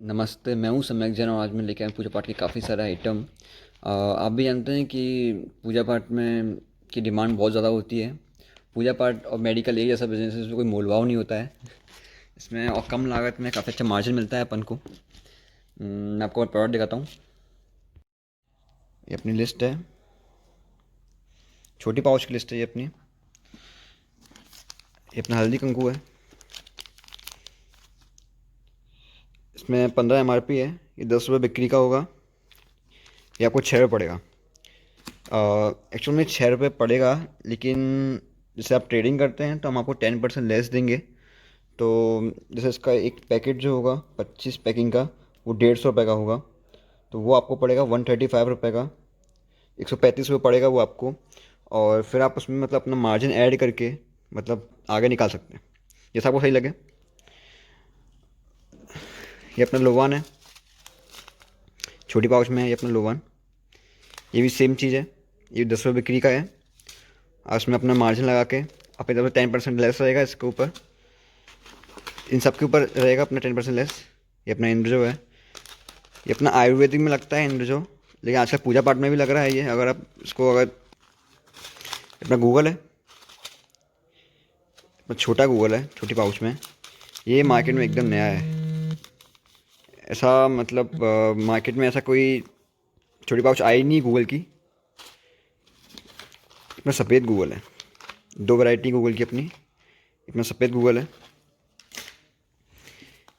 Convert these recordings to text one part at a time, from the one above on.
नमस्ते, मैं हूँ सम्यक जैन और आज मैं लेके आया हूँ पूजा पाठ के काफ़ी सारे आइटम। आप भी जानते हैं कि पूजा पाठ में की डिमांड बहुत ज़्यादा होती है। पूजा पाठ और मेडिकल एक जैसा बिजनेस है, इसमें कोई मोल भाव नहीं होता है। इसमें और कम लागत में काफ़ी अच्छा मार्जिन मिलता है अपन को। मैं आपको और प्रोडक्ट दिखाता हूँ। ये अपनी लिस्ट है, छोटी पाउच की लिस्ट है ये अपनी। ये अपना हल्दी कुंकू है, इसमें 15 MRP है। ये 10 रुपये बिक्री का होगा, ये आपको 6 रुपये पड़ेगा। एक्चुअल में 6 रुपये पड़ेगा, लेकिन जैसे आप ट्रेडिंग करते हैं तो हम आपको 10% लेस देंगे। तो जैसे इसका एक पैकेट जो होगा 25 पैकिंग का, वो 150 रुपये का होगा। तो वो आपको पड़ेगा 135 रुपये का, 135 रुपये पड़ेगा वो आपको। और फिर आप उसमें मतलब अपना मार्जिन ऐड करके मतलब आगे निकाल सकते हैं, जैसा आपको सही लगे। ये अपना लोवान है, छोटी पाउच में है ये अपना लोवान। ये भी सेम चीज़ है, ये 10 रुपये बिक्री का है। और उसमें अपना मार्जिन लगा के अपनी तरफ से 10% लेस रहेगा इसके ऊपर, इन सब के ऊपर रहेगा अपना 10% लेस। ये अपना इंद्रजो है, ये अपना आयुर्वेदिक में लगता है इंद्रजो, लेकिन आजकल पूजा पाठ में भी लग रहा है ये। अगर आप इसको अगर अपना गूगल है, अपना छोटा गूगल है छोटी पाउच में, ये मार्केट में एकदम नया है। ऐसा मतलब मार्केट में ऐसा कोई छोटी पाउच आई नहीं गूगल की। अपना सफ़ेद गूगल है, दो वैरायटी गूगल की अपनी। अपना सफ़ेद गूगल है,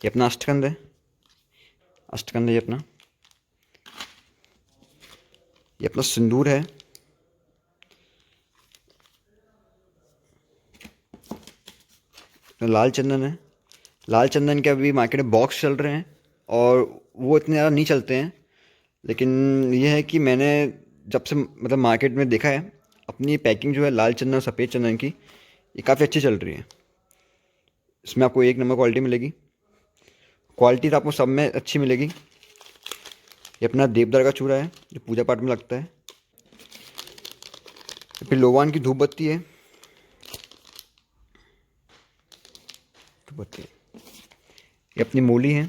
ये अपना अष्टगंध है, अष्टगंध है ये अपना। ये अपना सिंदूर है, लाल चंदन है। लाल चंदन के अभी मार्केट में बॉक्स चल रहे हैं और वो इतने ज़्यादा नहीं चलते हैं, लेकिन ये है कि मैंने जब से मतलब मार्केट में देखा है, अपनी पैकिंग जो है लाल चंदन और सफ़ेद चंदन की, ये काफ़ी अच्छी चल रही है। इसमें आपको 1 नंबर क्वालिटी मिलेगी। क्वालिटी तो आपको सब में अच्छी मिलेगी। ये अपना देवदार का चूड़ा है जो पूजा पाठ में लगता है। फिर लोवान की धूप बत्ती है, धूप बत्ती। ये अपनी मूली है।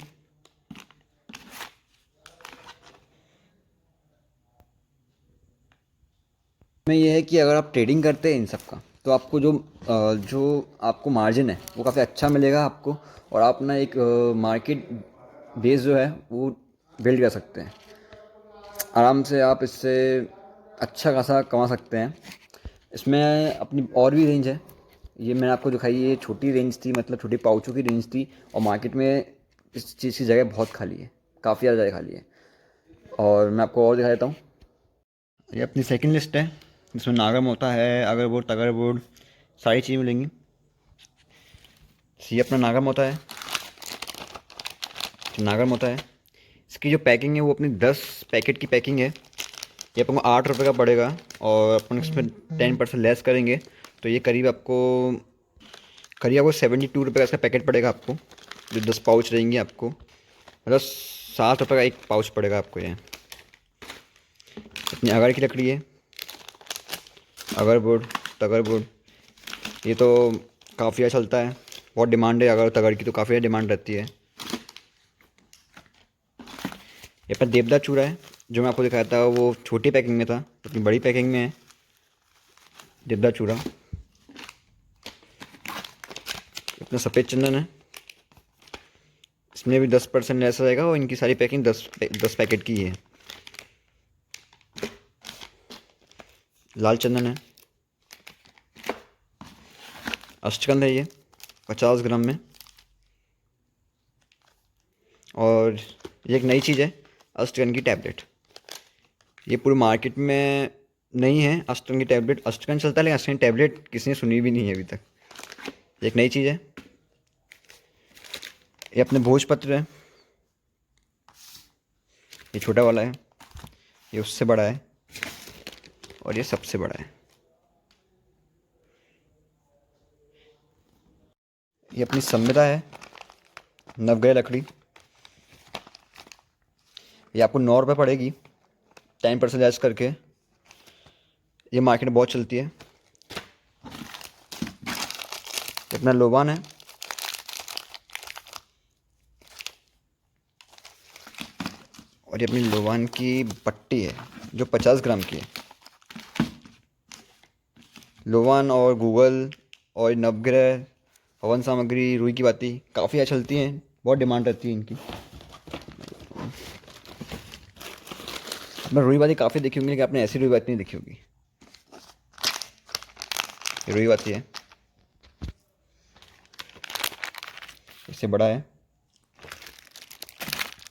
में ये है कि अगर आप ट्रेडिंग करते हैं इन सब का, तो आपको जो आपको मार्जिन है वो काफ़ी अच्छा मिलेगा आपको। और आप अपना एक मार्केट बेस जो है वो बिल्ड कर सकते हैं। आराम से आप इससे अच्छा खासा कमा सकते हैं। इसमें अपनी और भी रेंज है, ये मैंने आपको दिखाई, ये छोटी रेंज थी, मतलब छोटी पाउचों की रेंज थी। और मार्केट में इस चीज़ की जगह बहुत खाली है, काफ़ी ज़्यादा जगह खाली है। और मैं आपको और दिखा देता हूँ। ये अपनी सेकंड लिस्ट है, जिसमें नागर मोता है, अगरवुड तगरवुड सारी चीज़ें मिलेंगी। ये अपना नागर मोता है, नागर मोता है। इसकी जो पैकिंग है वो अपनी 10 पैकेट की पैकिंग है। ये आपको 8 रुपये का पड़ेगा, और अपन इसमें 10% लेस करेंगे तो ये करीब आपको 72 रुपये का इसका पैकेट पड़ेगा आपको। जो 10 पाउच रहेंगी आपको, मतलब 7 रुपये का एक पाउच पड़ेगा आपको ये। अपनी अगर की लकड़ी है, अगरवुड तगरवुड, ये तो काफ़ी अच्छा चलता है, बहुत डिमांड है अगर तगर की, तो काफ़ी डिमांड रहती है। ये पर देवदार चूड़ा है, जो मैं आपको दिखाया था वो छोटी पैकिंग में था, अपनी बड़ी पैकिंग में है देवदार चूड़ा। अपना सफ़ेद चंदन है, इसमें भी 10% लेस रहेगा, और इनकी सारी पैकिंग 10 पैकेट की है। लाल चंदन है, अष्टगंध है ये 50 ग्राम में। और ये एक नई चीज़ है, अष्टगंध की टैबलेट। ये पूरी मार्केट में नहीं है अष्टगंध की टैबलेट। अष्टगंध चलता है लेकिन अष्टगंध की टैबलेट किसी ने सुनी भी नहीं है अभी तक। ये एक नई चीज़ है। ये अपने भोजपत्र है, ये छोटा वाला है, ये उससे बड़ा है, और ये सबसे बड़ा है। ये अपनी संविदा है, नवग्रह लकड़ी। ये आपको 9 रुपये पड़ेगी 10% लेस करके। ये मार्केट में बहुत चलती है। ये अपना लोबान है, और ये अपनी लोवान की पट्टी है जो 50 ग्राम की है। लोवान और गूगल और नवग्रह, हवन सामग्री, रुई की बाती काफ़ी अच्छी चलती हैं, बहुत डिमांड रहती है इनकी। मैं रुई बाती काफ़ी देखी होंगी, लेकिन आपने ऐसी रुई बाती नहीं देखी होगी। ये रुई बाती है, इससे बड़ा है,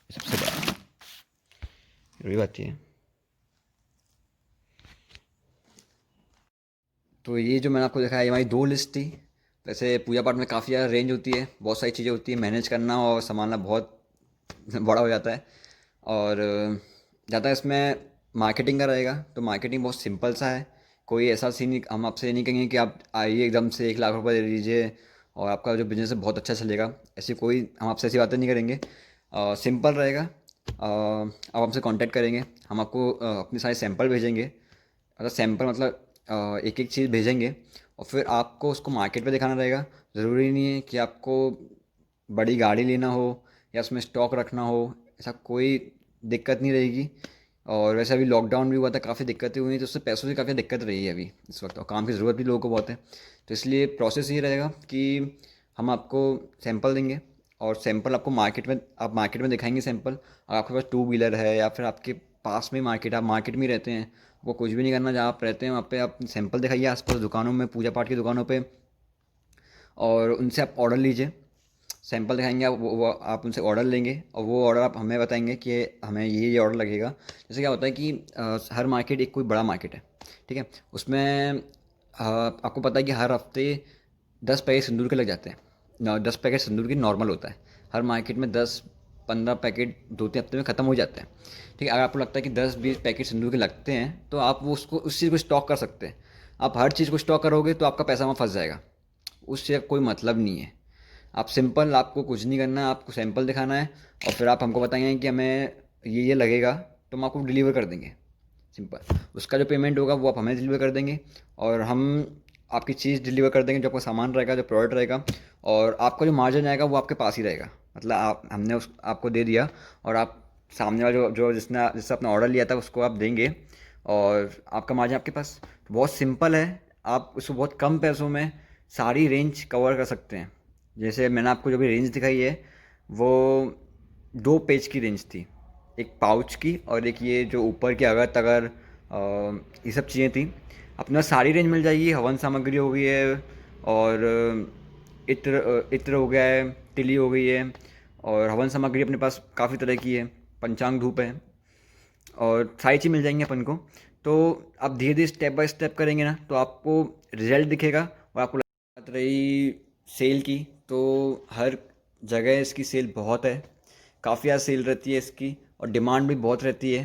सबसे बड़ा है, रुई बाती है। तो ये जो मैंने आपको दिखाया, ये हमारी 2 लिस्ट थी। वैसे पूजा पाठ में काफ़ी ज़्यादा रेंज होती है, बहुत सारी चीज़ें होती है, मैनेज करना और संभालना बहुत बड़ा हो जाता है। और ज़्यादा इसमें मार्केटिंग का रहेगा, तो मार्केटिंग बहुत सिंपल सा है। कोई ऐसा सीन नहीं, हम आपसे ये नहीं कहेंगे कि आप आइए एकदम से 1 लाख रुपए दे दीजिए और आपका जो बिज़नेस है बहुत अच्छा चलेगा। ऐसी कोई, हम आपसे ऐसी बातें नहीं करेंगे। सिंपल रहेगा। आप हमसे कांटेक्ट करेंगे, हम आपको अपने सारे सैंपल भेजेंगे। मतलब सैंपल मतलब एक एक चीज़ भेजेंगे और फिर आपको उसको मार्केट में दिखाना रहेगा। ज़रूरी नहीं है कि आपको बड़ी गाड़ी लेना हो या उसमें स्टॉक रखना हो, ऐसा कोई दिक्कत नहीं रहेगी। और वैसे अभी लॉकडाउन भी हुआ था, काफ़ी दिक्कतें हुई, तो उससे पैसों की काफ़ी दिक्कत रही है अभी इस वक्त, और काम की ज़रूरत भी लोगों को बहुत है। तो इसलिए प्रोसेस ये रहेगा कि हम आपको सैंपल देंगे और सैंपल आपको मार्केट में, आप मार्केट में दिखाएंगे सैंपल। और आपके पास टू व्हीलर है या फिर आपके पास में मार्केट, आप मार्केट में ही रहते हैं, वो कुछ भी नहीं करना, जहाँ आप रहते हैं वहाँ पे आप सैंपल दिखाइए आसपास दुकानों में, पूजा पाठ की दुकानों पे, और उनसे आप ऑर्डर लीजिए। सैंपल दिखाएंगे आप, वो आप उनसे ऑर्डर लेंगे और वो ऑर्डर आप हमें बताएंगे कि हमें ये ऑर्डर लगेगा। जैसे क्या होता है कि हर मार्केट एक कोई बड़ा मार्केट है, ठीक है, उसमें आपको पता है कि हर हफ्ते 10 पैकेट सिंदूर के लग जाते हैं। 10 पैकेट सिंदूर की नॉर्मल होता है। हर मार्केट में 10-15 पैकेट 2-3 हफ्ते में ख़त्म हो जाते हैं। ठीक है, अगर आपको लगता है कि 10-20 पैकेट सिंदूर के लगते हैं, तो आप वो उसको उस चीज़ को स्टॉक कर सकते हैं। आप हर चीज़ को स्टॉक करोगे तो आपका पैसा वहाँ फंस जाएगा, उससे कोई मतलब नहीं है। आप सिंपल, आपको कुछ नहीं करना है, आपको सैंपल दिखाना है और फिर आप हमको बताएंगे कि हमें ये लगेगा, तो हम आपको डिलीवर कर देंगे। सिंपल, उसका जो पेमेंट होगा वो आप हमें डिलीवर कर देंगे और हम आपकी चीज़ डिलीवर कर देंगे, जो आपका सामान रहेगा, जो प्रोडक्ट रहेगा। और आपका जो मार्जिन आएगा वो आपके पास ही रहेगा। मतलब आप, हमने उस आपको दे दिया और आप सामने वाला जो जो जिससे आपने ऑर्डर लिया था उसको आप देंगे और आपका मार्जिन आपके पास। तो बहुत सिंपल है, आप उसको बहुत कम पैसों में सारी रेंज कवर कर सकते हैं। जैसे मैंने आपको जो भी रेंज दिखाई है वो 2 पेज की रेंज थी, एक पाउच की और एक ये जो ऊपर की अगर तगर ये सब चीज़ें थी। अपने पास सारी रेंज मिल जाएगी। हवन सामग्री हो गई है और इत्र हो गया है, तिली हो गई है, और हवन सामग्री अपने पास काफ़ी तरह की है, पंचांग धूप है, और सारी चीज़ मिल जाएंगी अपन को। तो आप धीरे धीरे स्टेप बाय स्टेप करेंगे ना, तो आपको रिजल्ट दिखेगा। और आपको बात रही सेल की, तो हर जगह इसकी सेल बहुत है, काफ़ी ज़्यादा सेल रहती है इसकी और डिमांड भी बहुत रहती है।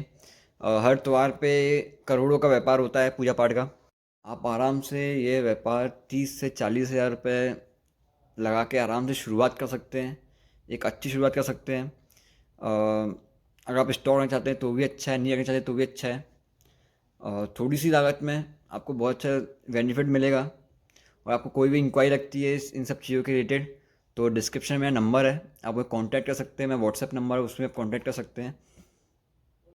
हर त्योहार पे करोड़ों का व्यापार होता है पूजा पाठ का। आप आराम से ये व्यापार 30 से 40 हज़ार रुपये लगा के आराम से शुरुआत कर सकते हैं, एक अच्छी शुरुआत कर सकते हैं। अगर आप स्टॉक रखना चाहते हैं तो भी अच्छा है, नहीं रखना चाहते तो भी अच्छा है। थोड़ी सी लागत में आपको बहुत अच्छा बेनिफिट मिलेगा। और आपको कोई भी इंक्वायरी रखती है इन सब चीज़ों के रिलेटेड, तो डिस्क्रिप्शन में मेरा नंबर है, आप वो कांटेक्ट कर सकते हैं। मैं व्हाट्सएप नंबर है, उसमें आप कांटेक्ट कर सकते हैं।